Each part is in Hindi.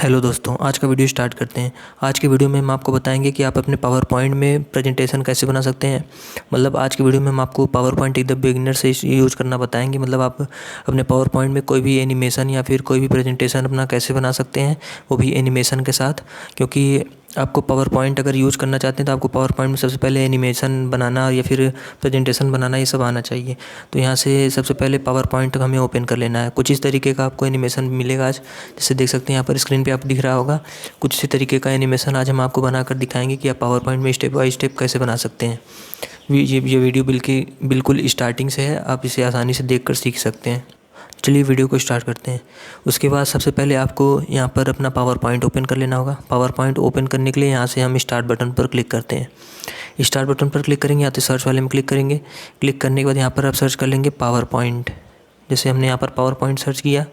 हेलो दोस्तों, आज का वीडियो स्टार्ट करते हैं। आज के वीडियो में हम आपको बताएंगे कि आप अपने पावर पॉइंट में प्रेजेंटेशन कैसे बना सकते हैं। मतलब आज के वीडियो में हम आपको पावर पॉइंट एकदम बिगिनर से यूज़ करना बताएंगे। मतलब आप अपने पावर पॉइंट में कोई भी एनिमेशन या फिर कोई भी प्रेजेंटेशन अपना कैसे बना सकते हैं, वो भी एनिमेशन के साथ। क्योंकि आपको पावर पॉइंट अगर यूज़ करना चाहते हैं तो आपको पावर पॉइंट में सबसे पहले एनिमेशन बनाना या फिर प्रेजेंटेशन बनाना ये सब आना चाहिए। तो यहाँ से सबसे पहले पावर पॉइंट हमें ओपन कर लेना है। कुछ इस तरीके का आपको एनिमेशन मिलेगा आज, जैसे देख सकते हैं यहाँ पर स्क्रीन पे आप दिख रहा होगा। कुछ इसी तरीके का एनिमेशन आज हम आपको बनाकर दिखाएंगे कि आप पावर पॉइंट में स्टेप बाय स्टेप कैसे बना सकते हैं। ये वीडियो बिल्कुल स्टार्टिंग से है, आप इसे आसानी से देखकर सीख सकते हैं। चलिए वीडियो को स्टार्ट करते हैं। उसके बाद सबसे पहले आपको यहाँ पर अपना पावर पॉइंट ओपन कर लेना होगा। पावर पॉइंट ओपन करने के लिए यहाँ से हम स्टार्ट बटन पर क्लिक करते हैं। स्टार्ट बटन पर क्लिक करेंगे, यहाँ से सर्च वाले में क्लिक करेंगे। क्लिक करने के बाद यहाँ पर आप सर्च कर लेंगे पावर पॉइंट। जैसे हमने यहाँ पर पावर पॉइंट सर्च किया,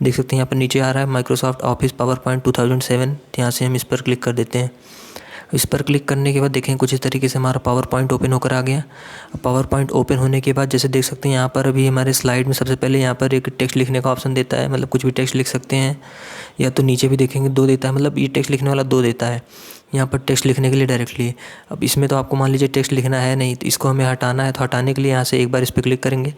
देख सकते हैं यहाँ पर नीचे आ रहा है माइक्रोसॉफ्ट ऑफिस पावर पॉइंट 2007। यहाँ से हम इस पर क्लिक कर देते हैं। इस पर क्लिक करने के बाद देखें कुछ इस तरीके से हमारा पावर पॉइंट ओपन होकर आ गया। पावर पॉइंट ओपन होने के बाद जैसे देख सकते हैं यहाँ पर अभी हमारे स्लाइड में सबसे पहले यहाँ पर एक टेक्स्ट लिखने का ऑप्शन देता है। मतलब कुछ भी टेक्स्ट लिख सकते हैं, या तो नीचे भी देखेंगे 2 देता है। मतलब ये टेक्स्ट लिखने वाला 2 देता है यहाँ पर टेक्स्ट लिखने के लिए डायरेक्टली। अब इसमें तो आपको मान लीजिए टेक्स्ट लिखना है नहीं, तो इसको हमें हटाना है। तो हटाने के लिए यहाँ से एक बार इस पर क्लिक करेंगे।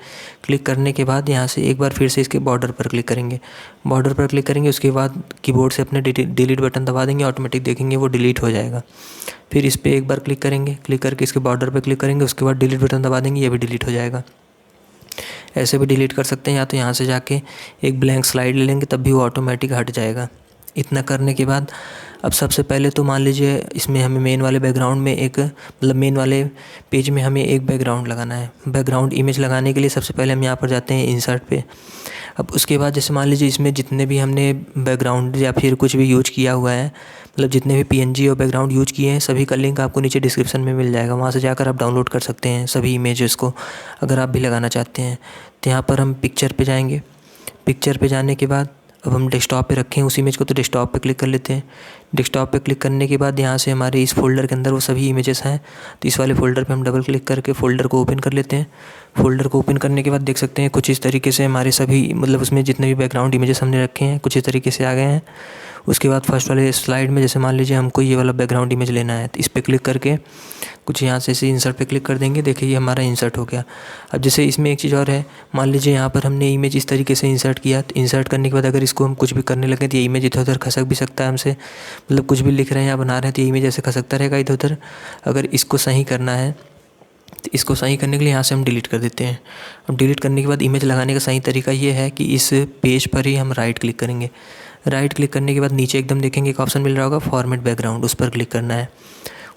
क्लिक करने के बाद यहाँ से एक बार फिर से इसके बॉर्डर पर क्लिक करेंगे। बॉर्डर पर क्लिक करेंगे, उसके बाद कीबोर्ड से अपने डिलीट बटन दबा देंगे, ऑटोमेटिक देखेंगे वो डिलीट हो जाएगा। फिर इस पर एक बार क्लिक करेंगे, क्लिक करके इसके बॉर्डर पर क्लिक करेंगे, उसके बाद डिलीट बटन दबा देंगे, ये भी डिलीट हो जाएगा। ऐसे भी डिलीट कर सकते हैं, या तो यहाँ से जाके एक ब्लैंक स्लाइड ले लेंगे, तब भी वो ऑटोमेटिक हट जाएगा। इतना करने के बाद अब सबसे पहले तो मान लीजिए इसमें हमें मेन वाले बैकग्राउंड में मेन वाले पेज में हमें एक बैकग्राउंड लगाना है। बैकग्राउंड इमेज लगाने के लिए सबसे पहले हम यहाँ पर जाते हैं इंसर्ट पे। अब उसके बाद जैसे मान लीजिए इसमें जितने भी हमने बैकग्राउंड या फिर कुछ भी यूज किया हुआ है, मतलब जितने भी पीएनजी और बैकग्राउंड यूज किए हैं, सभी का लिंक आपको नीचे डिस्क्रिप्शन में मिल जाएगा। वहाँ से जाकर आप डाउनलोड कर सकते हैं सभी इमेजेस को, अगर आप भी लगाना चाहते हैं। तो यहाँ पर हम पिक्चर पे जाएंगे। पिक्चर पे जाने के बाद अब हम डेस्कटॉप पे रखें उस इमेज को, तो डेस्कटॉप पे क्लिक कर लेते हैं। डेस्कटॉप पे क्लिक करने के बाद यहाँ से हमारे इस फोल्डर के अंदर वो सभी इमेजेस हैं, तो इस वाले फोल्डर पे हम डबल क्लिक करके फ़ोल्डर को ओपन कर लेते हैं। फ़ोल्डर को ओपन करने के बाद देख सकते हैं कुछ इस तरीके से हमारे सभी मतलब उसमें जितने भी बैकग्राउंड इमेजेस हमने रखे हैं कुछ इस तरीके से आ गए हैं। उसके बाद फर्स्ट वाले स्लाइड में जैसे मान लीजिए हमको ये वाला बैकग्राउंड इमेज लेना है, तो इस पर क्लिक करके कुछ यहाँ से इसे इंसर्ट पे क्लिक कर देंगे। देखिए ये हमारा इंसर्ट हो गया। अब जैसे इसमें एक चीज़ और है, मान लीजिए यहाँ पर हमने इमेज इस तरीके से इंसर्ट किया, तो इंसर्ट करने के बाद अगर इसको हम कुछ भी करने लगे तो ये इमेज इधर उधर खसक भी सकता है हमसे। मतलब कुछ भी लिख रहे हैं या बना रहे हैं तो ये इमेज ऐसे खसकता रहेगा इधर उधर। अगर इसको सही करना है तो इसको सही करने के लिए यहाँ से हम डिलीट कर देते हैं। अब डिलीट करने के बाद इमेज लगाने का सही तरीका ये है कि इस पेज पर ही हम राइट क्लिक करेंगे। राइट क्लिक करने के बाद नीचे एकदम देखेंगे एक ऑप्शन मिल रहा होगा फॉर्मेट बैकग्राउंड, उस पर क्लिक करना है।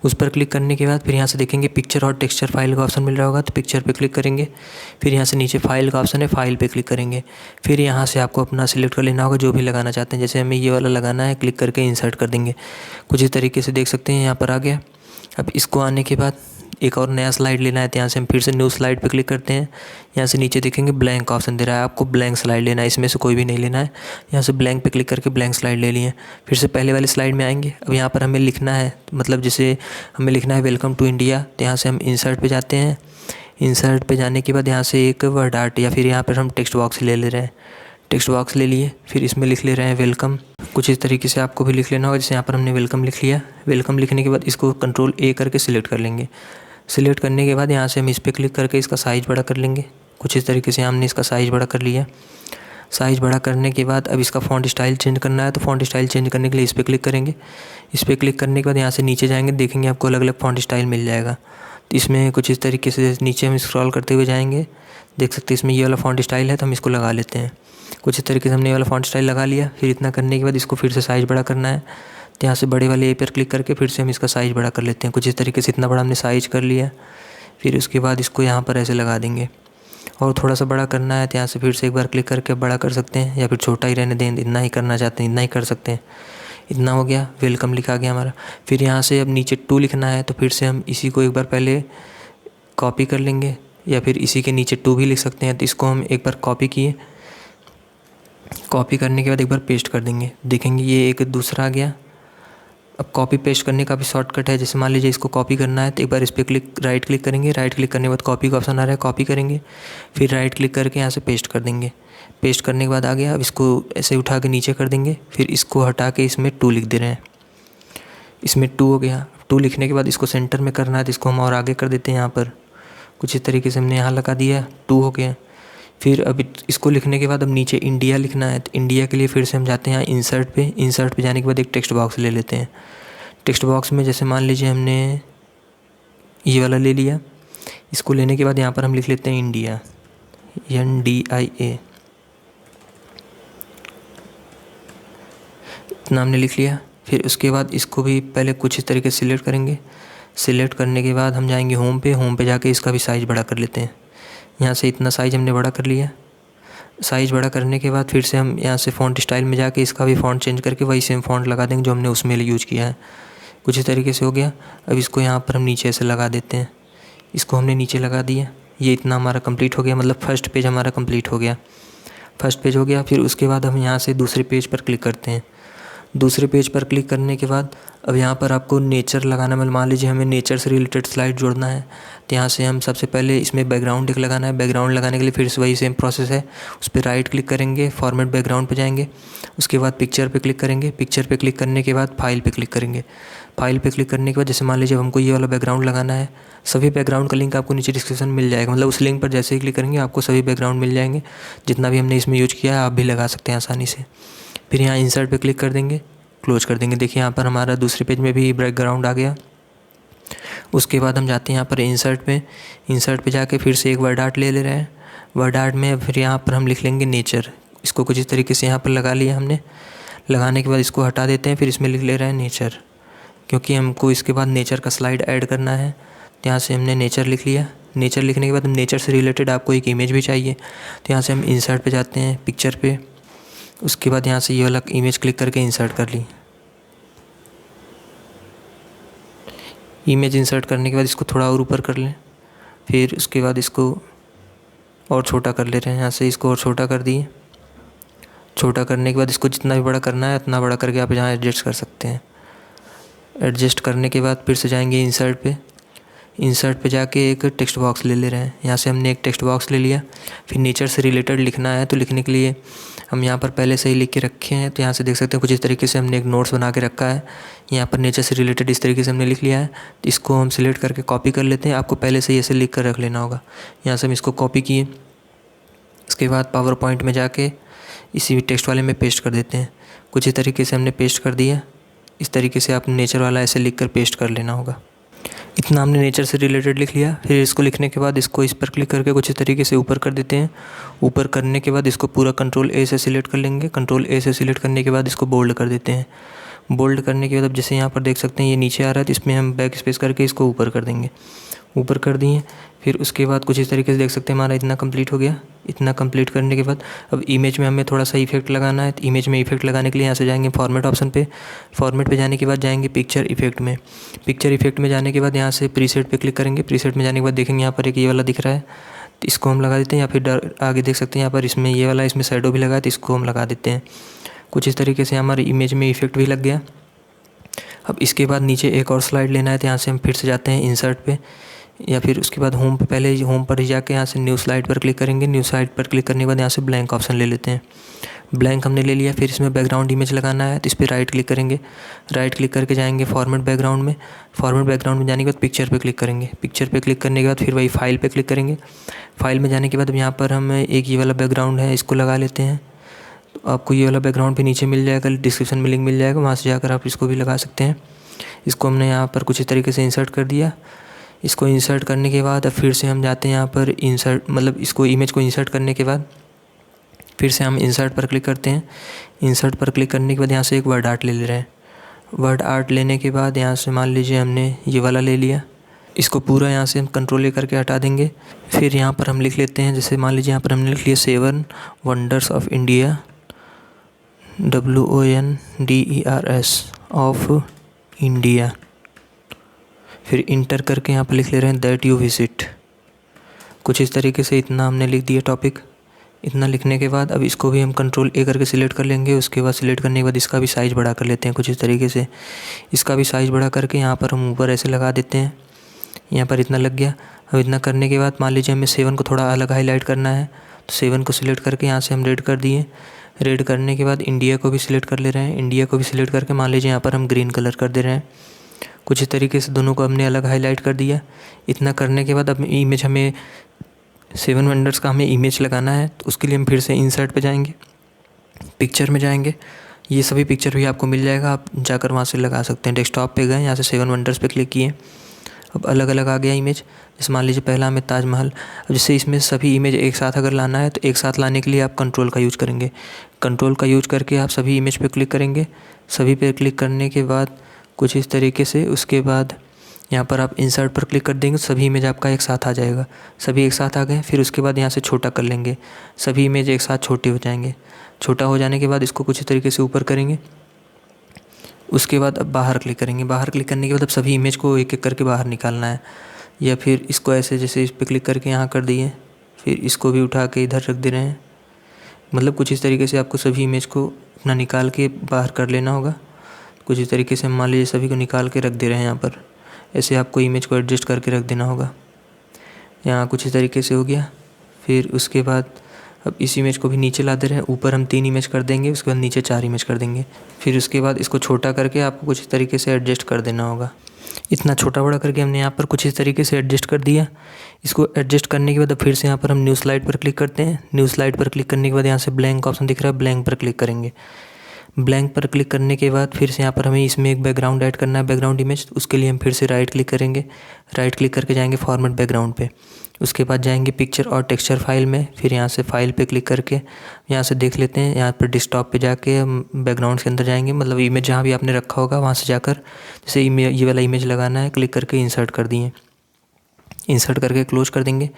उस पर क्लिक करने के बाद फिर यहाँ से देखेंगे पिक्चर और टेक्सचर फाइल का ऑप्शन मिल रहा होगा, तो पिक्चर पे क्लिक करेंगे। फिर यहाँ से नीचे फाइल का ऑप्शन है, फाइल पे क्लिक करेंगे। फिर यहाँ से आपको अपना सिलेक्ट कर लेना होगा जो भी लगाना चाहते हैं। जैसे हमें ये वाला लगाना है, क्लिक करके इंसर्ट कर देंगे। कुछ इस तरीके से देख सकते हैं यहाँ पर आ गया। अब इसको आने के बाद एक और नया स्लाइड लेना है, तो यहाँ से हम फिर से न्यू स्लाइड पे क्लिक करते हैं। यहाँ से नीचे देखेंगे ब्लैंक ऑप्शन दे रहा है, आपको ब्लैंक स्लाइड लेना है, इसमें से कोई भी नहीं लेना है। यहाँ से ब्लैंक पे क्लिक करके ब्लैंक स्लाइड ले लिए। फिर से पहले वाली स्लाइड में आएंगे। अब यहाँ पर हमें लिखना है, मतलब जैसे हमें लिखना है वेलकम टू इंडिया, तो यहाँ से हम इंसर्ट पे जाते हैं। इंसर्ट पे जाने के बाद यहाँ से एक वर्ड आर्ट या फिर यहाँ पर हम टेक्स्ट बॉक्स ले रहे हैं। टेक्स्ट बॉक्स ले लिए, फिर इसमें लिख ले रहे हैं वेलकम। कुछ इस तरीके से आपको भी लिख लेना होगा, जैसे यहाँ पर हमने वेलकम लिख लिया। वेलकम लिखने के बाद इसको कंट्रोल ए करके सिलेक्ट कर लेंगे। सिलेक्ट करने के बाद यहाँ से हम इस पर क्लिक करके इसका साइज़ बड़ा कर लेंगे। कुछ इस तरीके से हमने इसका साइज़ बड़ा कर लिया। साइज़ बड़ा करने के बाद अब इसका फ़ॉन्ट स्टाइल चेंज करना है, तो फ़ॉन्ट स्टाइल चेंज करने के लिए इस पर क्लिक करेंगे। इस पर क्लिक करने के बाद यहाँ से नीचे जाएंगे, देखेंगे आपको अलग अलग फ़ॉन्ट स्टाइल मिल जाएगा। तो इसमें कुछ इस तरीके से नीचे हम स्क्रॉल करते हुए जाएंगे, देख सकते हैं इसमें ये वाला फ़ॉन्ट स्टाइल है, तो हम इसको लगा लेते हैं। कुछ इस तरीके से हमने ये वाला फ़ॉन्ट स्टाइल लगा लिया। फिर इतना करने के बाद इसको फिर से साइज़ बड़ा करना है, तो यहाँ से बड़े वाले ए पर क्लिक करके फिर से हम इसका साइज़ बड़ा कर लेते हैं। कुछ इस तरीके से इतना बड़ा हमने साइज़ कर लिया। फिर उसके बाद इसको यहाँ पर ऐसे लगा देंगे, और थोड़ा सा बड़ा करना है तो यहाँ से फिर से एक बार क्लिक करके बड़ा कर सकते हैं, या फिर छोटा ही रहने दें, इतना ही करना चाहते हैं इतना ही कर सकते हैं। इतना हो गया, वेलकम लिखा गया हमारा। फिर यहाँ से अब नीचे 2 लिखना है, तो फिर से हम इसी को एक बार पहले कॉपी कर लेंगे, या फिर इसी के नीचे 2 भी लिख सकते हैं। तो इसको हम एक बार कॉपी किए, कॉपी करने के बाद एक बार पेस्ट कर देंगे, देखेंगे ये एक दूसरा आ गया। अब कॉपी पेस्ट करने का भी शॉर्टकट है। जैसे मान लीजिए इसको कॉपी करना है तो एक बार इस पर राइट क्लिक करेंगे, राइट क्लिक करने के बाद कॉपी का ऑप्शन आ रहा है, कॉपी करेंगे, फिर राइट क्लिक करके यहाँ से पेस्ट कर देंगे। पेस्ट करने के बाद आ गया। अब इसको ऐसे उठा के नीचे कर देंगे, फिर इसको हटा के इसमें 2 लिख दे रहे हैं। इसमें 2 हो गया। 2 लिखने के बाद इसको सेंटर में करना है तो इसको हम और आगे कर देते हैं। यहाँ पर कुछ इस तरीके से हमने यहाँ लगा दिया, 2 हो गया। फिर अब इसको लिखने के बाद अब नीचे इंडिया लिखना है तो इंडिया के लिए फिर से हम जाते हैं यहाँ इंसर्ट पे। इंसर्ट पे जाने के बाद एक टेक्स्ट बॉक्स ले लेते हैं। टेक्स्ट बॉक्स में जैसे मान लीजिए हमने ये वाला ले लिया। इसको लेने के बाद यहाँ पर हम लिख लेते हैं इंडिया, NDIA, इतना हमने लिख लिया। फिर उसके बाद इसको भी पहले कुछ इस तरीके से सिलेक्ट करेंगे। सिलेक्ट करने के बाद हम जाएंगे होम पे। होम पे जाके इसका भी साइज़ बड़ा कर लेते हैं। यहाँ से इतना साइज़ हमने बड़ा कर लिया। साइज़ बड़ा करने के बाद फिर से हम यहाँ से फ़ॉन्ट स्टाइल में जाके इसका भी फ़ॉन्ट चेंज करके वही सेम फ़ॉन्ट लगा देंगे जो हमने उसमें यूज़ किया है। कुछ इस तरीके से हो गया। अब इसको यहाँ पर हम नीचे से लगा देते हैं। इसको हमने नीचे लगा दिया। ये इतना हमारा कंप्लीट हो गया, मतलब फर्स्ट पेज हमारा कंप्लीट हो गया। फर्स्ट पेज हो गया। फिर उसके बाद हम यहाँ से दूसरे पेज पर क्लिक करते हैं। दूसरे पेज पर क्लिक करने के बाद अब यहाँ पर आपको नेचर लगाना, मतलब मान लीजिए हमें नेचर से रिलेटेड स्लाइड जोड़ना है तो यहाँ से हम सबसे पहले इसमें बैकग्राउंड एक लगाना है। बैकग्राउंड लगाने के लिए फिर से वही सेम प्रोसेस है। उस पर राइट क्लिक करेंगे, फॉर्मेट बैकग्राउंड पे जाएंगे। उसके बाद पिक्चर पे क्लिक करेंगे। पिक्चर पे क्लिक करने के बाद फाइल पे क्लिक करेंगे। फाइल पे क्लिक करने के बाद जैसे मान लीजिए हमको ये वाला बैकग्राउंड लगाना है, सभी बैकग्राउंड का लिंक आपको नीचे डिस्क्रिप्शन में मिल जाएगा। मतलब उस लिंक पर जैसे ही क्लिक करेंगे आपको सभी बैकग्राउंड मिल जाएंगे। जितना भी हमने इसमें यूज किया है आप भी लगा सकते हैं आसानी से। फिर यहाँ इंसर्ट पे क्लिक कर देंगे, क्लोज कर देंगे। देखिए यहाँ पर हमारा दूसरे पेज में भी बैकग्राउंड आ गया। उसके बाद हम जाते हैं यहाँ पर इंसर्ट पे। इंसर्ट पे जाके फिर से एक वर्ड आर्ट ले रहे हैं। वर्ड आर्ट में फिर यहाँ पर हम लिख लेंगे नेचर। इसको कुछ इस तरीके से यहाँ पर लगा लिया हमने। लगाने के बाद इसको हटा देते हैं। फिर इसमें लिख ले रहे हैं नेचर, क्योंकि हमको इसके बाद नेचर का स्लाइड ऐड करना है। तो यहाँ से हमने नेचर लिख लिया। नेचर लिखने के बाद हम नेचर से रिलेटेड आपको एक इमेज भी चाहिए तो यहाँ से हम इंसर्ट पे जाते हैं, पिक्चर पे। उसके बाद यहाँ से ये वाला इमेज क्लिक करके इंसर्ट कर ली। इमेज इंसर्ट करने के बाद इसको थोड़ा और ऊपर कर लें। फिर उसके बाद इसको और छोटा कर ले रहे हैं। यहाँ से इसको और छोटा कर दिए। छोटा करने के बाद इसको जितना भी बड़ा करना है उतना बड़ा करके आप यहाँ एडजस्ट कर सकते हैं। एडजस्ट करने के बाद फिर से जाएंगे इंसर्ट पे। इंसर्ट पे जाके एक टेक्स्ट बॉक्स ले रहे हैं। यहाँ से हमने एक टेक्स्ट बॉक्स ले लिया। फिर नेचर से रिलेटेड लिखना है तो लिखने के लिए हम यहाँ पर पहले से ही लिख के रखे हैं। तो यहाँ से देख सकते हैं कुछ इस तरीके से हमने एक नोट्स बना के रखा है। यहाँ पर नेचर से रिलेटेड इस तरीके से हमने लिख लिया है। तो इसको हम सिलेक्ट करके कॉपी कर लेते हैं। आपको पहले से ही ऐसे लिख कर रख लेना होगा। यहाँ से हम इसको कॉपी किए। इसके बाद पावर पॉइंट में जाके इसी टेक्स्ट वाले में पेस्ट कर देते हैं। कुछ इस तरीके से हमने पेस्ट कर दिया। इस तरीके से आप नेचर वाला ऐसे लिख कर पेस्ट कर लेना होगा। इतना हमने नेचर से रिलेटेड लिख लिया। फिर इसको लिखने के बाद इसको इस पर क्लिक करके कुछ इस तरीके से ऊपर कर देते हैं। ऊपर करने के बाद इसको पूरा कंट्रोल ए से सिलेक्ट कर लेंगे। कंट्रोल ए से सिलेक्ट करने के बाद इसको बोल्ड कर देते हैं। बोल्ड करने के बाद अब जैसे यहाँ पर देख सकते हैं ये नीचे आ रहा है तो इसमें हम बैक स्पेस करके इसको ऊपर कर देंगे। ऊपर कर दिए। फिर उसके बाद कुछ इस तरीके से देख सकते हैं हमारा इतना कंप्लीट हो गया। इतना कंप्लीट करने के बाद अब इमेज में हमें थोड़ा सा इफेक्ट लगाना है। तो इमेज में इफेक्ट लगाने के लिए यहाँ से जाएंगे फॉर्मेट ऑप्शन पे। फॉर्मेट पे जाने के बाद जाएंगे पिक्चर इफेक्ट में। पिक्चर इफेक्ट में जाने के बाद यहाँ से प्रीसेट पे क्लिक करेंगे। प्रीसेट में जाने के बाद देखेंगे यहाँ पर एक ये वाला दिख रहा है तो इसको हम लगा देते हैं। या फिर आगे देख सकते हैं यहाँ पर इसमें ये वाला इसमें शैडो भी लगा है तो इसको हम लगा देते हैं। कुछ इस तरीके से हमारी इमेज में इफेक्ट भी लग गया। अब इसके बाद नीचे एक और स्लाइड लेना है तो यहाँ से हम फिर से जाते हैं इंसर्ट पे, या फिर उसके बाद होम पे, पहले होम पर ही जाके यहाँ से न्यू स्लाइड पर क्लिक करेंगे। न्यू स्लाइड पर क्लिक करने के बाद यहाँ से ब्लैंक ऑप्शन ले लेते हैं। ब्लैंक हमने ले लिया। फिर इसमें बैकग्राउंड इमेज लगाना है तो इस पर राइट क्लिक करेंगे। राइट क्लिक करके जाएंगे फॉर्मेट बैकग्राउंड में। फॉर्मेट बैकग्राउंड में जाने के बाद पिक्चर पे क्लिक करेंगे। पिक्चर पे क्लिक करने के बाद फिर वही फाइल पे क्लिक करेंगे। फाइल में जाने के बाद अब यहाँ पर हम एक ये वाला बैकग्राउंड है इसको लगा लेते हैं। तो आपको ये वाला बैकग्राउंड पे नीचे मिल जाएगा, डिस्क्रिप्शन में लिंक मिल जाएगा, वहाँ से जाकर आप इसको भी लगा सकते हैं। इसको हमने यहाँ पर कुछ इस तरीके से इंसर्ट कर दिया। इसको इंसर्ट करने के बाद अब फिर से हम जाते हैं यहाँ पर इंसर्ट, मतलब इसको इमेज को इंसर्ट करने के बाद फिर से हम इंसर्ट पर क्लिक करते हैं। इंसर्ट पर क्लिक करने के बाद यहाँ से एक वर्ड आर्ट ले रहे हैं। वर्ड आर्ट लेने के बाद यहाँ से मान लीजिए हमने ये वाला ले लिया। इसको पूरा यहाँ से हम कंट्रोल ए करके हटा देंगे। फिर यहाँ पर हम लिख लेते हैं, जैसे मान लीजिए यहाँ पर हमने लिख लिया 7 wonders of India, WONDERS of India. फिर इंटर करके यहाँ पर लिख ले रहे हैं दैट यू विजिट। कुछ इस तरीके से इतना हमने लिख दिया टॉपिक। इतना लिखने के बाद अब इसको भी हम कंट्रोल ए करके सिलेक्ट कर लेंगे। उसके बाद सिलेक्ट करने के बाद इसका भी साइज़ बड़ा कर लेते हैं कुछ इस तरीके से। इसका भी साइज़ बड़ा करके यहाँ पर हम ऊपर ऐसे लगा देते हैं। यहाँ पर इतना लग गया। अब इतना करने के बाद मान लीजिए हमें 7 को थोड़ा अलग हाईलाइट करना है, तो 7 को सिलेक्ट करके यहाँ से हम रेड कर दिए। रेड करने के बाद इंडिया को भी सिलेक्ट कर ले रहे हैं। इंडिया को भी सिलेक्ट करके मान लीजिए यहाँ पर हम ग्रीन कलर कर दे रहे हैं। कुछ इस तरीके से दोनों को हमने अलग हाईलाइट कर दिया। इतना करने के बाद अब इमेज हमें 7 वंडर्स का हमें इमेज लगाना है, तो उसके लिए हम फिर से इंसर्ट पे जाएंगे, पिक्चर में जाएंगे। ये सभी पिक्चर भी आपको मिल जाएगा, आप जाकर वहाँ से लगा सकते हैं। डेस्कटॉप पे गए, यहाँ से 7 वंडर्स पे क्लिक किए। अब अलग अलग आ गया इमेज। जैसे मान लीजिए पहला हमें ताजमहल। अब जैसे इसमें सभी इमेज एक साथ अगर लाना है, तो एक साथ लाने के लिए आप कंट्रोल का यूज करेंगे। कंट्रोल का यूज करके आप सभी इमेज पे क्लिक करेंगे। सभी पे क्लिक करने के बाद कुछ इस तरीके से, उसके बाद यहाँ पर आप इंसर्ट पर क्लिक कर देंगे, सभी इमेज आपका एक साथ आ जाएगा। सभी एक साथ आ गए। फिर उसके बाद यहाँ से छोटा कर लेंगे, सभी इमेज एक साथ छोटे हो जाएंगे। छोटा हो जाने के बाद इसको कुछ तरीके से ऊपर करेंगे। उसके बाद अब बाहर क्लिक करेंगे। बाहर क्लिक करने के बाद अब सभी इमेज को एक एक करके बाहर निकालना है, या फिर इसको ऐसे जैसे इस पर क्लिक करके यहाँ कर दिए, फिर इसको भी उठा के इधर रख दे रहे हैं। मतलब कुछ इस तरीके से आपको सभी इमेज को अपना निकाल के बाहर कर लेना होगा। कुछ इस तरीके से मान लीजिए सभी को निकाल के रख दे रहे हैं यहाँ पर। ऐसे आपको इमेज को एडजस्ट करके रख देना होगा। यहाँ कुछ इस तरीके से हो गया। फिर उसके बाद अब इस इमेज को भी नीचे ला दे रहे हैं। ऊपर हम 3 इमेज कर देंगे, उसके बाद नीचे 4 इमेज कर देंगे। फिर उसके बाद इसको छोटा करके आपको कुछ इस तरीके से एडजस्ट कर देना होगा। इतना छोटा बड़ा करके हमने यहाँ पर कुछ इस तरीके से एडजस्ट कर दिया। इसको एडजस्ट करने के बाद अब फिर से यहाँ पर हम न्यू स्लाइड पर क्लिक करते हैं। न्यू स्लाइड पर क्लिक करने के बाद यहाँ से ब्लैंक ऑप्शन दिख रहा है, ब्लैंक पर क्लिक करेंगे। ब्लैंक पर क्लिक करने के बाद फिर से यहाँ पर हमें इसमें एक बैकग्राउंड ऐड करना है, बैकग्राउंड इमेज। उसके लिए हम फिर से राइट क्लिक करेंगे। राइट क्लिक करके जाएंगे फॉर्मेट बैकग्राउंड पे। उसके बाद जाएंगे पिक्चर और टेक्सचर फाइल में। फिर यहाँ से फाइल पे क्लिक करके यहाँ से देख लेते हैं। यहाँ पर डेस्कटॉप पे जाके हम बैकग्राउंड के अंदर जाएंगे, मतलब इमेज जहाँ भी आपने रखा होगा वहाँ से जाकर जैसे ये वाला इमेज लगाना है, क्लिक करके इंसर्ट कर दिए। इंसर्ट करके क्लोज कर देंगे।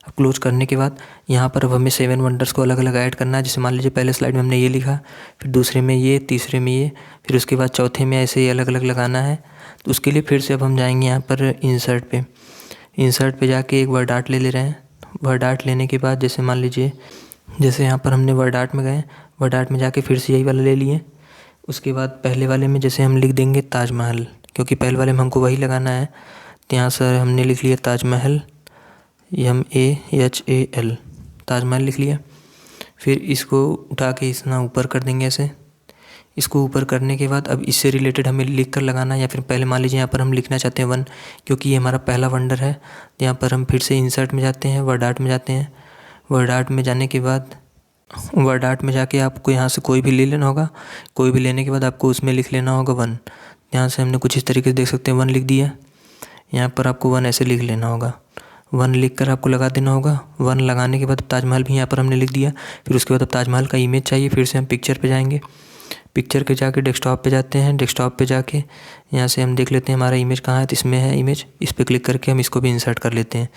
अब क्लोज करने के बाद यहाँ पर अब हमें 7 वंडर्स को अलग अलग ऐड करना है। जैसे मान लीजिए पहले स्लाइड में हमने ये लिखा, फिर दूसरे में ये, तीसरे में ये, फिर उसके बाद चौथे में ऐसे ही अलग अलग लगाना है। तो उसके लिए फिर से अब हम जाएंगे यहाँ पर इंसर्ट पे। इंसर्ट पे जाके एक वर्ड आर्ट ले रहे हैं। वर्ड आर्ट लेने के बाद जैसे मान लीजिए जैसे यहाँ पर हमने वर्ड आर्ट में गए, वर्ड आर्ट में जाके फिर से यही वाला ले लिए। उसके बाद पहले वाले में जैसे हम लिख देंगे ताजमहल, क्योंकि पहले वाले में हमको वही लगाना है। तो यहाँ से हमने लिख लिया ताजमहल, MAHAL, ताजमहल लिख लिया। फिर इसको उठा के इतना ऊपर कर देंगे ऐसे। इसको ऊपर करने के बाद अब इससे रिलेटेड हमें लिख कर लगाना है, या फिर पहले मान लीजिए यहाँ पर हम लिखना चाहते हैं 1, क्योंकि ये हमारा पहला वंडर है। यहाँ पर हम फिर से इंसर्ट में जाते हैं, वर्ड आर्ट में जाते हैं। वर्ड आर्ट में जाने के बाद वर्ड आर्ट में जाके आपको यहाँ से कोई भी ले लेना होगा। कोई भी लेने के बाद आपको उसमें लिख लेना होगा 1। यहाँ से हमने कुछ इस तरीके से देख सकते हैं 1 लिख दिया। यहाँ पर आपको 1 ऐसे लिख लेना होगा। 1 लिख कर आपको लगा देना होगा। 1 लगाने के बाद ताजमहल भी यहाँ पर हमने लिख दिया। फिर उसके बाद अब ताजमहल का इमेज चाहिए। फिर से हम पिक्चर पे जाएंगे। पिक्चर के जाके डेस्कटॉप पे जाते हैं। डेस्कटॉप पे जाके यहाँ से हम देख लेते हैं हमारा इमेज कहाँ है, तो इसमें है इमेज। इस पर क्लिक करके हम इसको भी इंसर्ट कर लेते हैं।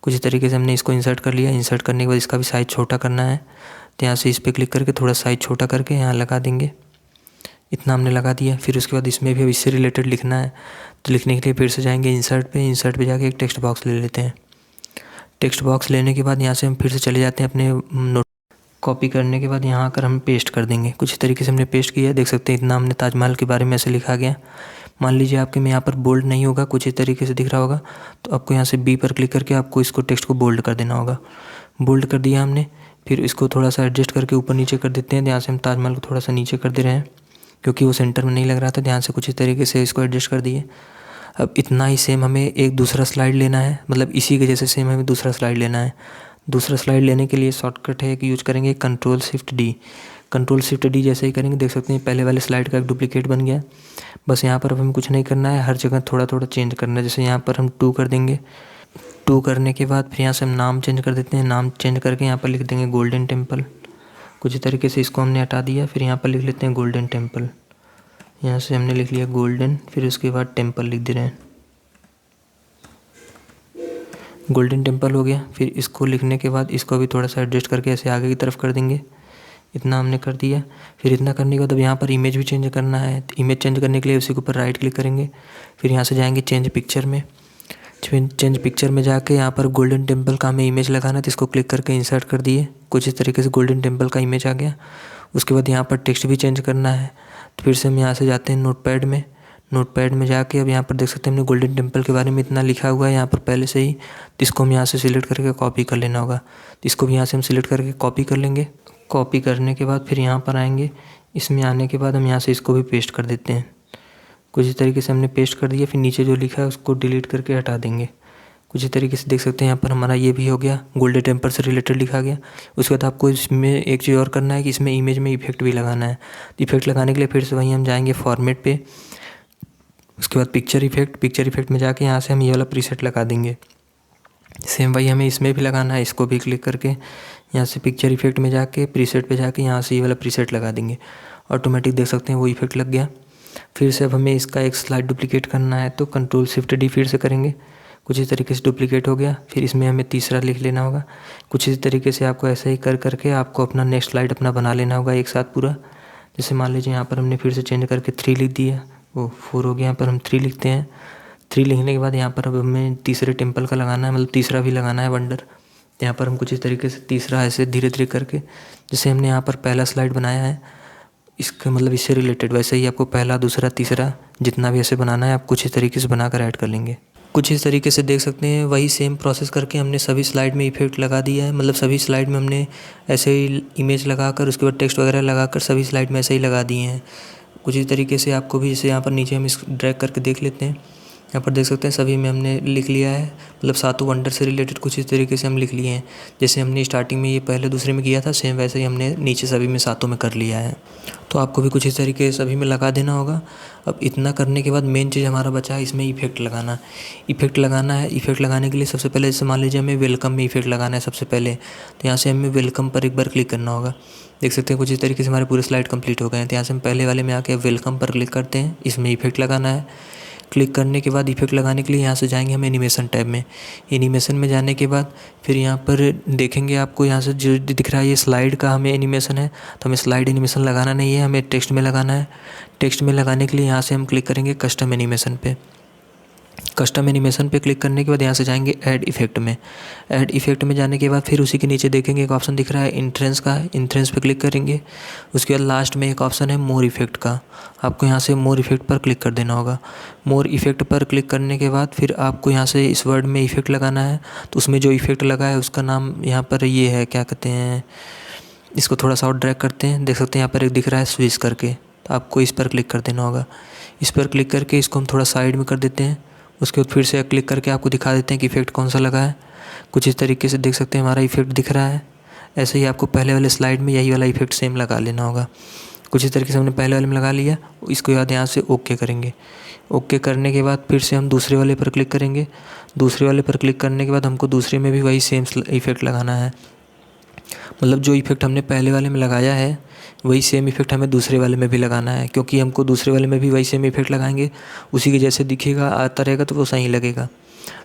कुछ इस तरीके से हमने इसको इंसर्ट कर लिया। इंसर्ट करने के बाद इसका भी साइज़ छोटा करना है, तो यहाँ से इस पर क्लिक करके थोड़ा साइज़ छोटा करके यहाँ लगा देंगे। इतना हमने लगा दिया। फिर उसके बाद इसमें भी अब इससे रिलेटेड लिखना है, तो लिखने के लिए फिर से जाएंगे इंसर्ट पे। इंसर्ट पे जाके एक टेक्स्ट बॉक्स ले लेते हैं। टेक्स्ट बॉक्स लेने के बाद यहाँ से हम फिर से चले जाते हैं अपने नोट। कॉपी करने के बाद यहाँ आकर हम पेस्ट कर देंगे। कुछ तरीके से हमने पेस्ट किया, देख सकते हैं इतना हमने ताजमहल के बारे में ऐसे लिखा गया। मान लीजिए आपके में यहाँ पर बोल्ड नहीं होगा, कुछ इस तरीके से दिख रहा होगा, तो आपको यहाँ से बी पर क्लिक करके आपको इसको टेक्स्ट को बोल्ड कर देना होगा। बोल्ड कर दिया हमने। फिर इसको थोड़ा सा एडजस्ट करके ऊपर नीचे कर देते हैं। यहाँ से हम ताजमहल को थोड़ा सा नीचे कर दे रहे हैं, क्योंकि वो सेंटर में नहीं लग रहा था। ध्यान से कुछ इस तरीके से इसको एडजस्ट कर दिए। अब इतना ही सेम हमें एक दूसरा स्लाइड लेना है, मतलब इसी के जैसे सेम हमें दूसरा स्लाइड लेना है। दूसरा स्लाइड लेने के लिए शॉर्टकट है कि यूज करेंगे Ctrl+Shift+D। Ctrl+Shift+D जैसे ही करेंगे देख सकते हैं पहले वाले स्लाइड का एक डुप्लीकेट बन गया। बस यहाँ पर अब हमें कुछ नहीं करना है, हर जगह थोड़ा थोड़ा चेंज करना है। जैसे यहाँ पर हम 2 कर देंगे। 2 करने के बाद फिर यहाँ से हम नाम चेंज कर देते हैं। नाम चेंज करके यहाँ पर लिख देंगे गोल्डन टेम्पल। कुछ तरीके से इसको हमने हटा दिया। फिर यहाँ पर लिख लेते हैं गोल्डन टेम्पल। यहाँ से हमने लिख लिया गोल्डन, फिर उसके बाद टेम्पल लिख दे रहे हैं। गोल्डन टेम्पल हो गया। फिर इसको लिखने के बाद इसको भी थोड़ा सा एडजस्ट करके ऐसे आगे की तरफ कर देंगे। इतना हमने कर दिया। फिर इतना करने के बाद अब यहाँ पर इमेज भी चेंज करना है। तो इमेज चेंज करने के लिए उसी के ऊपर राइट क्लिक करेंगे। फिर यहाँ से जाएंगे चेंज पिक्चर में। चेंज पिक्चर में जाके यहाँ पर गोल्डन टेम्पल का हमें इमेज लगाना है, तो इसको क्लिक करके इंसर्ट कर दिए। कुछ इस तरीके से गोल्डन टेम्पल का इमेज आ गया। उसके बाद यहाँ पर टेक्स्ट भी चेंज करना है, तो फिर से हम यहाँ से जाते हैं नोटपैड में। नोटपैड में जाके अब यहाँ पर देख सकते हैं हमने गोल्डन टेम्पल के बारे में इतना लिखा हुआ है यहाँ पर पहले से ही, तो इसको हम यहाँ से सिलेक्ट करके कॉपी कर लेना होगा। तो इसको भी यहाँ से हम सिलेक्ट करके कॉपी कर लेंगे। कॉपी करने के बाद फिर यहाँ पर आएंगे। इसमें आने के बाद हम यहाँ से इसको भी पेस्ट कर देते हैं। कुछ इस तरीके से हमने पेस्ट कर दिया। फिर नीचे जो लिखा है उसको डिलीट करके हटा देंगे। कुछ इस तरीके से देख सकते हैं यहाँ पर हमारा ये भी हो गया, गोल्डन टेम्पल से रिलेटेड लिखा गया। उसके बाद आपको इसमें एक चीज़ और करना है कि इसमें इमेज में इफेक्ट भी लगाना है। इफेक्ट लगाने के लिए फिर से वहीं हम जाएंगे फॉर्मेट पे। उसके बाद पिक्चर इफेक्ट में जाके यहाँ से हम ये वाला प्रीसेट लगा देंगे। सेम वही हमें इसमें भी लगाना है। इसको भी क्लिक करके यहाँ से पिक्चर इफेक्ट में जाके प्रीसेट पे जाके यहाँ से ये वाला प्रीसेट लगा देंगे। ऑटोमेटिक देख सकते हैं वो इफेक्ट लग गया। फिर से अब हमें इसका एक स्लाइड डुप्लीकेट करना है, तो Ctrl+Shift+D फिर से करेंगे। कुछ इस तरीके से डुप्लीकेट हो गया। फिर इसमें हमें तीसरा लिख लेना होगा। कुछ इस तरीके से आपको ऐसा ही कर करके आपको अपना नेक्स्ट स्लाइड अपना बना लेना होगा एक साथ पूरा। जैसे मान लीजिए यहाँ पर हमने फिर से चेंज करके 3 लिख दिया, वो 4 हो गया। यहाँ पर हम 3 लिखते हैं। 3 लिखने के बाद यहाँ पर अब हमें तीसरे टेम्पल का लगाना है, मतलब तीसरा भी लगाना है वंडर। तो यहाँ पर हम कुछ इस तरीके से तीसरा ऐसे धीरे धीरे करके, जैसे हमने यहाँ पर पहला स्लाइड बनाया है इसका मतलब इससे रिलेटेड, वैसे ही आपको पहला दूसरा तीसरा जितना भी ऐसे बनाना है आप कुछ इस तरीके से बनाकर ऐड कर लेंगे। कुछ इस तरीके से देख सकते हैं वही सेम प्रोसेस करके हमने सभी स्लाइड में इफेक्ट लगा दिया है। मतलब सभी स्लाइड में हमने ऐसे ही इमेज लगाकर उसके बाद टेक्स्ट वगैरह लगाकर सभी स्लाइड में ऐसे ही लगा दिए हैं। कुछ इस तरीके से आपको भी, जैसे यहाँ पर नीचे हम इस ड्रैग करके देख लेते हैं। यहाँ पर देख सकते हैं सभी में हमने लिख लिया है, मतलब सातों वंडर से रिलेटेड कुछ इस तरीके से हम लिख लिए हैं। जैसे हमने स्टार्टिंग में ये पहले दूसरे में किया था सेम वैसे ही हमने नीचे सभी में सातों में कर लिया है। तो आपको भी कुछ इस तरीके से सभी में लगा देना होगा। अब इतना करने के बाद मेन चीज़ हमारा बचा है इसमें इफेक्ट लगाना। इफेक्ट लगाना है। इफेक्ट लगाने के लिए सबसे पहले जैसे मान लीजिए हमें वेलकम में इफेक्ट लगाना है सबसे पहले, तो यहाँ से हमें वेलकम पर एक बार क्लिक करना होगा। देख सकते हैं कुछ इस तरीके से हमारे पूरे स्लाइड कंप्लीट हो गए हैं। तो यहाँ से हम पहले वाले में आके वेलकम पर क्लिक करते हैं, इसमें इफेक्ट लगाना है। क्लिक करने के बाद इफेक्ट लगाने के लिए यहाँ से जाएंगे हम एनिमेशन टैब में। एनिमेशन में जाने के बाद फिर यहाँ पर देखेंगे आपको यहाँ से जो दिख रहा है ये स्लाइड का हमें एनिमेशन है, तो हमें स्लाइड एनिमेशन लगाना नहीं है, हमें टेक्स्ट में लगाना है। टेक्स्ट में लगाने के लिए यहाँ से हम क्लिक करेंगे कस्टम एनिमेशन पे। कस्टम एनिमेशन पे क्लिक करने के बाद यहाँ से जाएंगे ऐड इफेक्ट में। ऐड इफेक्ट में जाने के बाद फिर उसी के नीचे देखेंगे एक ऑप्शन दिख रहा है इंट्रेंस का, इंट्रेंस पे क्लिक करेंगे। उसके बाद लास्ट में एक ऑप्शन है मोर इफेक्ट का, आपको यहाँ से मोर इफेक्ट पर क्लिक कर देना होगा। मोर इफेक्ट पर क्लिक करने के बाद फिर आपको यहाँ से इस वर्ड में इफेक्ट लगाना है, तो उसमें जो इफेक्ट लगा है उसका नाम यहाँ पर ये है, क्या कहते हैं, इसको थोड़ा सा और ड्रैग करते हैं। देख सकते हैं यहाँ पर एक दिख रहा है स्विच करके, तो आपको इस पर क्लिक कर देना होगा। इस पर क्लिक करके इसको हम थोड़ा साइड में कर देते हैं। उसके बाद फिर से क्लिक करके आपको दिखा देते हैं कि इफेक्ट कौन सा लगा है। कुछ इस तरीके से देख सकते हैं हमारा इफेक्ट दिख रहा है। ऐसे ही आपको पहले वाले स्लाइड में यही वाला इफेक्ट सेम लगा लेना होगा। कुछ इस तरीके से हमने पहले वाले में लगा लिया। इसको बाद यहाँ से ओके करेंगे। ओके करने के बाद फिर से हम दूसरे वाले पर क्लिक करेंगे। दूसरे वाले पर क्लिक करने के बाद हमको दूसरे में भी वही सेम इफेक्ट लगाना है, मतलब जो इफेक्ट हमने पहले वाले में लगाया है वही सेम इफेक्ट हमें दूसरे वाले में भी लगाना है, क्योंकि हमको दूसरे वाले में भी वही सेम इफेक्ट लगाएंगे, उसी के जैसे दिखेगा आता रहेगा तो वो सही लगेगा।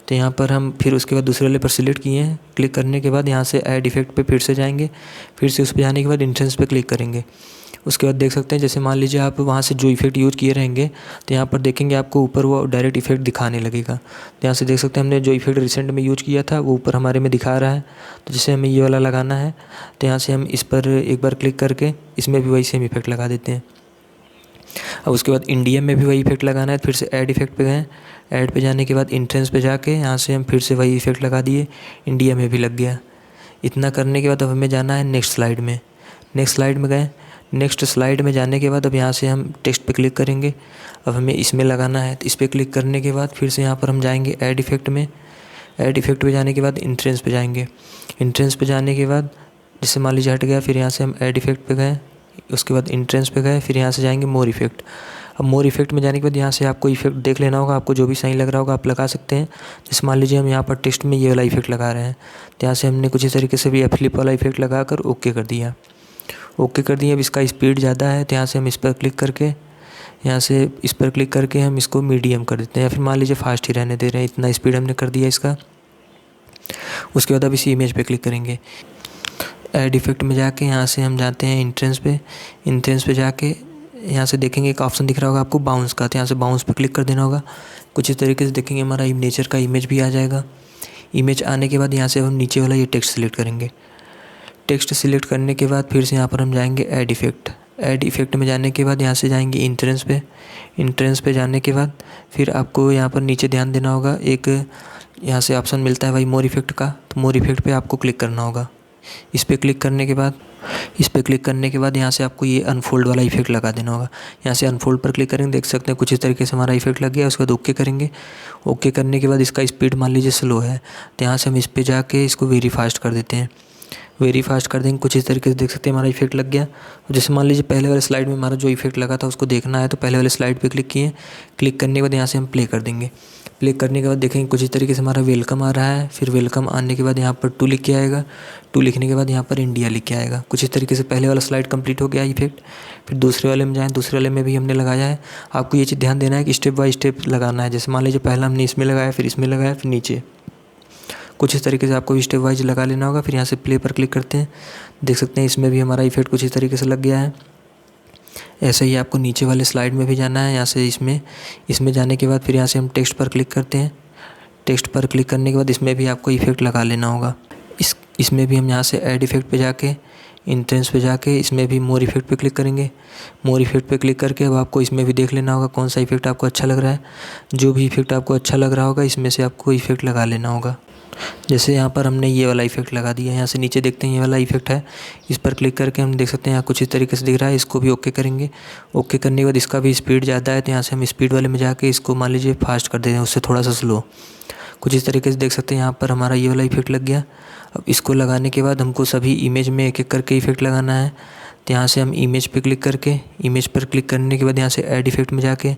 तो यहाँ पर हम फिर उसके बाद दूसरे वाले पर सिलेक्ट किए हैं। क्लिक करने के बाद यहाँ से ऐड इफेक्ट पे फिर से जाएंगे। फिर से उस पर जाने के बाद इंट्रेंस पे क्लिक करेंगे। उसके बाद देख सकते हैं जैसे मान लीजिए आप वहाँ से जो इफेक्ट यूज़ किए रहेंगे तो यहाँ पर देखेंगे आपको ऊपर वो डायरेक्ट इफेक्ट दिखाने लगेगा। तो यहाँ से देख सकते हैं हमने जो इफेक्ट रिसेंट में यूज़ किया था वो ऊपर हमारे में दिखा रहा है। तो जैसे हमें ये वाला लगाना है तो यहाँ से हम इस पर एक बार क्लिक करके इसमें भी वही सेम इफेक्ट लगा देते हैं। अब उसके बाद इंडिया में भी वही इफेक्ट लगाना है। फिर से ऐड इफेक्ट पे गए। ऐड पे जाने के बाद इंट्रेंस पे जाके यहाँ से हम फिर से वही इफेक्ट लगा दिए, इंडिया में भी लग गया। इतना करने के बाद अब हमें जाना है नेक्स्ट स्लाइड में। नेक्स्ट स्लाइड में गए। नेक्स्ट स्लाइड में जाने के बाद अब यहाँ से हम टेक्स्ट पे क्लिक करेंगे। अब हमें इसमें लगाना है, तो इस पर क्लिक करने के बाद फिर से यहाँ पर हम जाएंगे ऐड इफेक्ट में। ऐड इफेक्ट पे जाने के बाद इंट्रेंस पे जाएंगे। इंट्रेंस पे जाने के बाद जैसे मान लीजिए हट गया, फिर यहाँ से हम ऐड इफेक्ट पे गए, उसके बाद इंट्रेंस पे गए, फिर यहाँ से जाएंगे मोर इफेक्ट। अब मोर इफेक्ट में जाने के बाद यहाँ से आपको इफेक्ट देख लेना होगा, आपको जो भी सही लग रहा होगा आप लगा सकते हैं। जैसे मान लीजिए हम यहाँ पर टेक्स्ट में ये वाला इफेक्ट लगा रहे हैं, तो यहाँ से हमने कुछ इस तरीके से भी फ्लिप वाला इफेक्ट लगा कर ओके कर दिया। ओके कर दिया। अब इसका स्पीड ज़्यादा है तो यहाँ से हम इस पर क्लिक करके यहाँ से इस पर क्लिक करके हम इसको मीडियम कर देते हैं, या फिर मान लीजिए फास्ट ही रहने दे रहे हैं। इतना स्पीड हमने कर दिया इसका। उसके बाद अब इसी इमेज पे क्लिक करेंगे। ऐड इफेक्ट में जाके यहाँ से हम जाते हैं इंट्रेंस पे। इंट्रेंस पे जाके यहाँ से देखेंगे एक ऑप्शन दिख रहा होगा आपको बाउंस का, तो यहाँ से बाउंस पे क्लिक कर देना होगा। कुछ इस तरीके से देखेंगे हमारा नेचर का इमेज भी आ जाएगा। इमेज आने के बाद यहाँ से हम नीचे वाला ये टेक्स्ट सेलेक्ट करेंगे। टेक्स्ट सेलेक्ट करने के बाद फिर से यहाँ पर हम जाएंगे ऐड इफेक्ट। ऐड इफेक्ट में जाने के बाद यहाँ से जाएंगे इंट्रेंस पे। इंट्रेंस पे जाने के बाद फिर आपको यहाँ पर नीचे ध्यान देना होगा, एक यहाँ से ऑप्शन मिलता है भाई मोर इफेक्ट का, तो मोर इफेक्ट पे आपको क्लिक करना होगा। इस पर क्लिक करने के बाद यहाँ से आपको ये अनफोल्ड वाला इफेक्ट लगा देना होगा। यहाँ से अनफोल्ड पर क्लिक करेंगे, देख सकते हैं कुछ इस तरीके से हमारा इफेक्ट लग गया। उसके बाद ओके करेंगे। ओके करने के बाद इसका स्पीड मान लीजिए स्लो है, तो यहाँ से हम इस पर जाके इसको वेरी फास्ट कर देते हैं। वेरी फास्ट कर देंगे, कुछ इस तरीके से देख सकते हैं हमारा इफेक्ट लग गया। जैसे मान लीजिए पहले वाले स्लाइड में हमारा जो इफेक्ट लगा था उसको देखना है, तो पहले वाले स्लाइड पे क्लिक किए। क्लिक करने के बाद यहाँ से हम प्ले कर देंगे। प्ले करने के बाद देखेंगे कुछ इस तरीके से हमारा वेलकम आ रहा है। फिर वेलकम आने के बाद यहाँ पर 2 लिख के आएगा। 2 लिखने के बाद यहाँ पर इंडिया लिख के आएगा। कुछ इस तरीके से पहले वाला स्लाइड कंप्लीट हो गया इफेक्ट। फिर दूसरे वाले में जाएँ, दूसरे वाले में भी हमने लगाया है। आपको ये चीज़ ध्यान देना है कि स्टेप बाय स्टेप लगाना है। जैसे मान लीजिए पहला हमने इसमें लगाया, फिर इसमें लगाया, फिर नीचे, कुछ इस तरीके से आपको स्टेप वाइज लगा लेना होगा। फिर यहाँ से प्ले पर क्लिक करते हैं, देख सकते हैं इसमें भी हमारा इफेक्ट कुछ इस तरीके से लग गया है। ऐसे ही आपको नीचे वाले स्लाइड में भी जाना है। यहाँ से इसमें जाने के बाद फिर यहाँ से हम टेक्स्ट पर क्लिक करते हैं। टेक्स्ट पर क्लिक करने के बाद इसमें भी आपको इफेक्ट लगा लेना होगा। इसमें भी हम यहाँ से ऐड इफेक्ट पे जाके इंट्रेंस पे जाके इसमें भी मोर इफेक्ट पे क्लिक करेंगे। मोर इफेक्ट पे क्लिक करके अब आपको इसमें भी देख लेना होगा कौन सा इफेक्ट आपको अच्छा लग रहा है। जो भी इफेक्ट आपको अच्छा लग रहा होगा इसमें से आपको इफेक्ट लगा लेना होगा। जैसे यहाँ पर हमने ये वाला इफेक्ट लगा दिया है। यहाँ से नीचे देखते हैं ये वाला इफेक्ट है, इस पर क्लिक करके हम देख सकते हैं यहाँ कुछ इस तरीके से दिख रहा है। इसको भी ओके करेंगे। ओके करने के बाद इसका भी स्पीड ज़्यादा है, तो यहाँ से हम स्पीड वाले में जाके इसको मान लीजिए फास्ट कर देते हैं, उससे थोड़ा सा स्लो। कुछ इस तरीके से देख सकते हैं यहाँ पर हमारा ये वाला इफेक्ट लग गया। अब इसको लगाने के बाद हमको सभी इमेज में एक एक करके इफेक्ट लगाना है। तो यहाँ से हम इमेज पे क्लिक करके, इमेज पर क्लिक करने के बाद यहाँ से ऐड इफेक्ट में जाके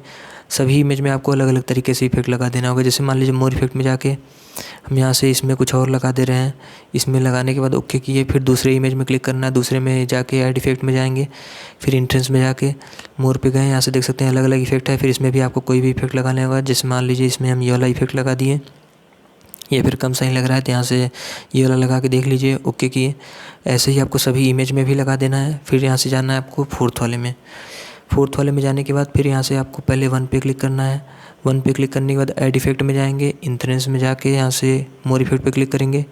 सभी इमेज में आपको अलग अलग तरीके से इफेक्ट लगा देना होगा। जैसे मान लीजिए मोर इफेक्ट में जाके हम यहाँ से इसमें कुछ और लगा दे रहे हैं। इसमें लगाने के बाद ओके किए, फिर दूसरे इमेज में क्लिक करना है। दूसरे में जाके ऐड इफेक्ट में जाएंगे, फिर इंट्रेंस में जाके मोर पे गए। यहाँ से देख सकते हैं अलग अलग इफेक्ट है। फिर इसमें भी आपको कोई भी इफेक्ट लगाने होगा। जैसे मान लीजिए इसमें हम ये वाला इफेक्ट लगा दिए, ये फिर कम सही लग रहा है, तो यहाँ से ये वाला लगा के देख लीजिए, ओके किए। ऐसे ही आपको सभी इमेज में भी लगा देना है। फिर यहाँ से जाना है आपको फोर्थ वाले में। फोर्थ वाले में जाने के बाद फिर यहाँ से आपको पहले 1 पे क्लिक करना है। 1 पे क्लिक करने के बाद ऐड इफेक्ट में जाएंगे, इंट्रेंस में जाके यहाँ से मोर इफेक्ट पे क्लिक करेंगे।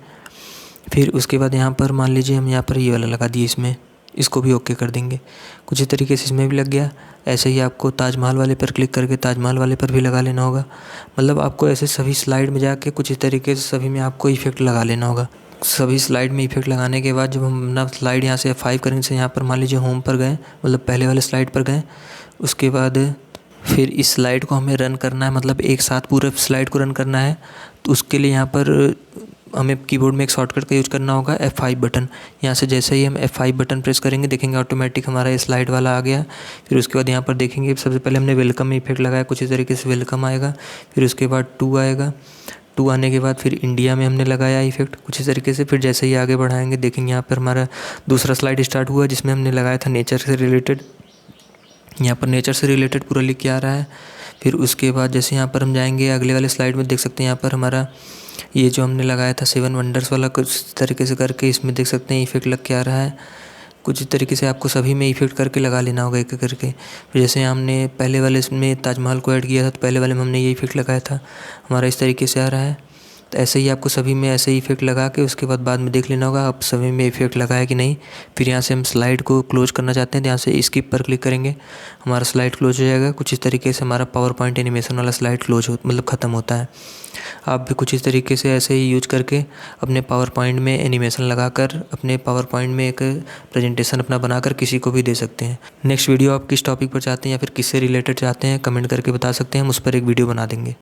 फिर उसके बाद यहाँ पर मान लीजिए हम यहाँ पर ये वाला लगा दिए, इसमें इसको भी ओके कर देंगे। कुछ इस तरीके से इसमें भी लग गया। ऐसे ही आपको ताजमहल वाले पर क्लिक करके ताजमहल वाले पर भी लगा लेना होगा। मतलब आपको ऐसे सभी स्लाइड में जाके कुछ इस तरीके से सभी में आपको इफेक्ट लगा लेना होगा। सभी स्लाइड में इफेक्ट लगाने के बाद जब हम अपना स्लाइड यहाँ से F5 करेंगे, से यहाँ पर मान लीजिए होम पर गए, मतलब पहले वाले स्लाइड पर गए। उसके बाद फिर इस स्लाइड को हमें रन करना है, मतलब एक साथ पूरे स्लाइड को रन करना है। तो उसके लिए यहाँ पर हमें कीबोर्ड में एक शॉर्टकट का यूज़ करना होगा, F5 बटन। यहाँ से जैसे ही हम F5 बटन प्रेस करेंगे, देखेंगे ऑटोमेटिक हमारा ये स्लाइड वाला आ गया। फिर उसके बाद यहाँ पर देखेंगे सबसे पहले हमने वेलकम में इफेक्ट लगाया, कुछ इस तरीके से वेलकम आएगा। फिर उसके बाद 2 आएगा। 2 आने के बाद फिर इंडिया में हमने लगाया इफेक्ट कुछ इस तरीके से। फिर जैसे ही आगे बढ़ाएंगे देखेंगे यहाँ पर हमारा दूसरा स्लाइड स्टार्ट हुआ, जिसमें हमने लगाया था नेचर से रिलेटेड। यहाँ पर नेचर से रिलेटेड पूरा लिख के आ रहा है। फिर उसके बाद जैसे यहाँ पर हम जाएंगे अगले वाले स्लाइड में, देख सकते हैं यहाँ पर हमारा ये जो हमने लगाया था 7 वंडर्स वाला, कुछ तरीके से करके इसमें देख सकते हैं इफेक्ट लग के आ रहा है। कुछ इस तरीके से आपको सभी में इफेक्ट करके लगा लेना होगा एक एक करके। फिर जैसे हमने पहले वाले इसमें ताजमहल को ऐड किया था, तो पहले वाले में हमने ये इफेक्ट लगाया था, हमारा इस तरीके से आ रहा है। तो ऐसे ही आपको सभी में ऐसे ही इफेक्ट लगा के उसके बाद में देख लेना होगा आप सभी में इफेक्ट लगा है कि नहीं। फिर यहाँ से हम स्लाइड को क्लोज करना चाहते हैं, तो यहाँ से स्किप पर क्लिक करेंगे, हमारा स्लाइड क्लोज हो जाएगा। कुछ इस तरीके से हमारा पावर पॉइंट एनिमेशन वाला स्लाइड क्लोज मतलब ख़त्म होता है। आप भी कुछ इस तरीके से ऐसे ही यूज करके अपने पावर पॉइंट में एनिमेशन लगाकर अपने पावर पॉइंट में एक प्रेजेंटेशन अपना बनाकर किसी को भी दे सकते हैं। नेक्स्ट वीडियो आप किस टॉपिक पर चाहते हैं या फिर किससे रिलेटेड चाहते हैं, कमेंट करके बता सकते हैं, हम उस पर एक वीडियो बना देंगे।